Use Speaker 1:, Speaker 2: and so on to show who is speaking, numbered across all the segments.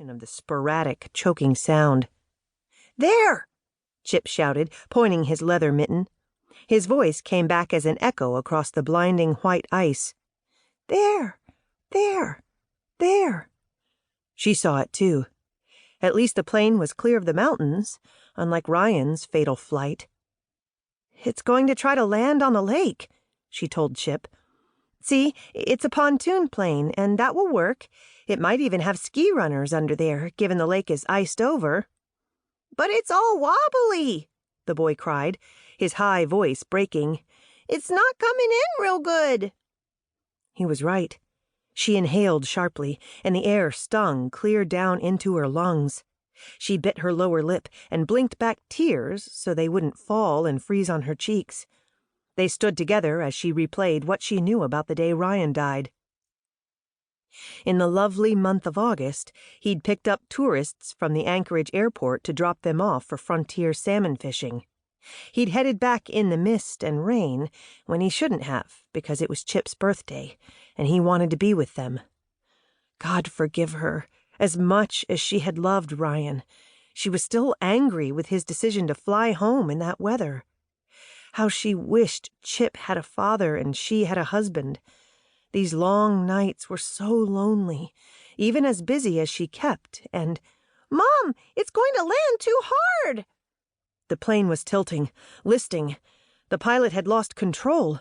Speaker 1: of the sporadic, choking sound. "There!" Chip shouted, pointing his leather mitten. His voice came back as an echo across the blinding white ice. "There! There! There!" She saw it, too. At least the plane was clear of the mountains, unlike Ryan's fatal flight. "It's going to try to land on the lake," she told Chip. "See, it's a pontoon plane, and that will work. It might even have ski runners under there, given the lake is iced over." "But it's all wobbly," the boy cried, his high voice breaking. "It's not coming in real good." He was right. She inhaled sharply, and the air stung clear down into her lungs. She bit her lower lip and blinked back tears so they wouldn't fall and freeze on her cheeks. They stood together as she replayed what she knew about the day Ryan died. In the lovely month of August, he'd picked up tourists from the Anchorage airport to drop them off for frontier salmon fishing. He'd headed back in the mist and rain when he shouldn't have, because it was Chip's birthday, and he wanted to be with them. God forgive her. As much as she had loved Ryan, she was still angry with his decision to fly home in that weather. How she wished Chip had a father and she had a husband. These long nights were so lonely, even as busy as she kept, and, "Mom, it's going to land too hard!" The plane was tilting, listing. The pilot had lost control.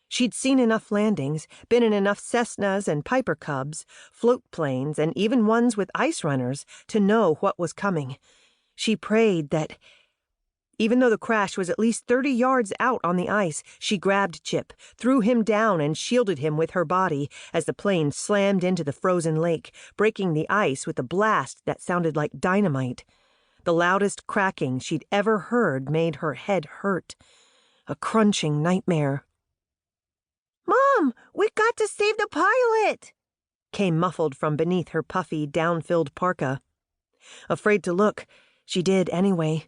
Speaker 1: She'd seen enough landings, been in enough Cessnas and Piper Cubs, float planes, and even ones with ice runners, to know what was coming. She prayed that, even though the crash was at least 30 yards out on the ice, she grabbed Chip, threw him down, and shielded him with her body as the plane slammed into the frozen lake, breaking the ice with a blast that sounded like dynamite. The loudest cracking she'd ever heard made her head hurt. A crunching nightmare. "Mom, we got to save the pilot!" came muffled from beneath her puffy, down-filled parka. Afraid to look, she did anyway.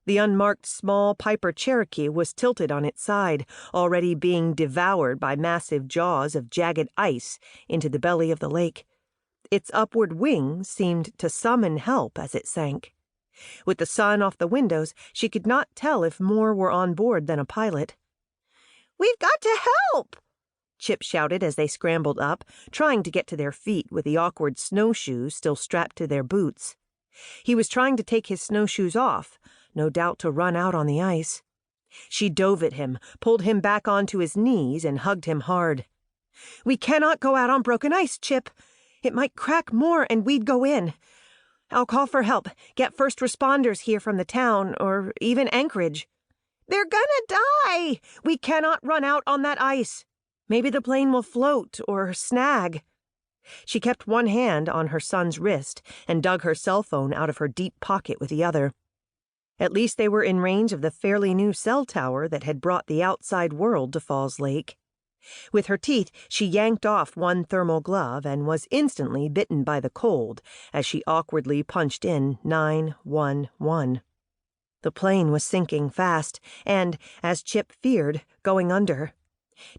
Speaker 1: The unmarked small Piper Cherokee was tilted on its side, already being devoured by massive jaws of jagged ice into the belly of the lake. Its upward wings seemed to summon help as it sank. With the sun off the windows, she could not tell if more were on board than a pilot. "We've got to help!" Chip shouted as they scrambled up, trying to get to their feet with the awkward snowshoes still strapped to their boots. He was trying to take his snowshoes off, no doubt to run out on the ice. She dove at him, pulled him back onto his knees, and hugged him hard. "We cannot go out on broken ice, Chip. It might crack more and we'd go in. I'll call for help, get first responders here from the town, or even Anchorage." "They're gonna die! We cannot run out on that ice. Maybe the plane will float or snag." She kept one hand on her son's wrist and dug her cell phone out of her deep pocket with the other. At least they were in range of the fairly new cell tower that had brought the outside world to Falls Lake. With her teeth, she yanked off one thermal glove and was instantly bitten by the cold as she awkwardly punched in 911. The plane was sinking fast and, as Chip feared, going under.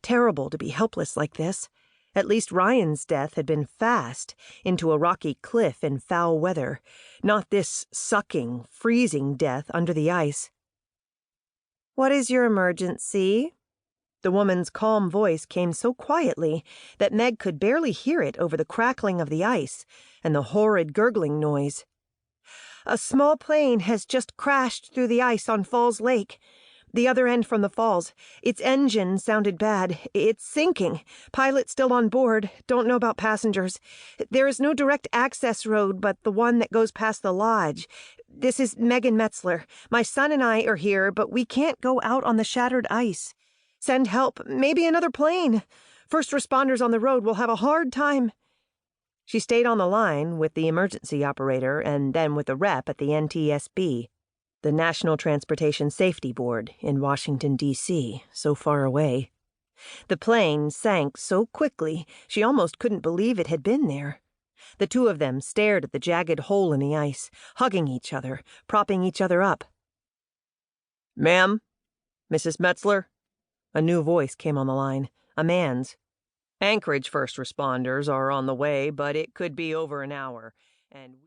Speaker 1: Terrible to be helpless like this. At least Ryan's death had been fast, into a rocky cliff in foul weather, not this sucking, freezing death under the ice. "What is your emergency?" The woman's calm voice came so quietly that Meg could barely hear it over the crackling of the ice and the horrid gurgling noise. "A small plane has just crashed through the ice on Falls Lake. The other end from the falls. Its engine sounded bad. It's sinking. Pilot still on board. Don't know about passengers. There is no direct access road but the one that goes past the lodge. This is Megan Metzler. My son and I are here, but we can't go out on the shattered ice. Send help. Maybe another plane. First responders on the road will have a hard time." She stayed on the line with the emergency operator and then with the rep at the NTSB. The National Transportation Safety Board in Washington, D.C., so far away. The plane sank so quickly she almost couldn't believe it had been there. The two of them stared at the jagged hole in the ice, hugging each other, propping each other up. "Ma'am? Mrs. Metzler?" A new voice came on the line, a man's. "Anchorage first responders are on the way, but it could be over an hour, and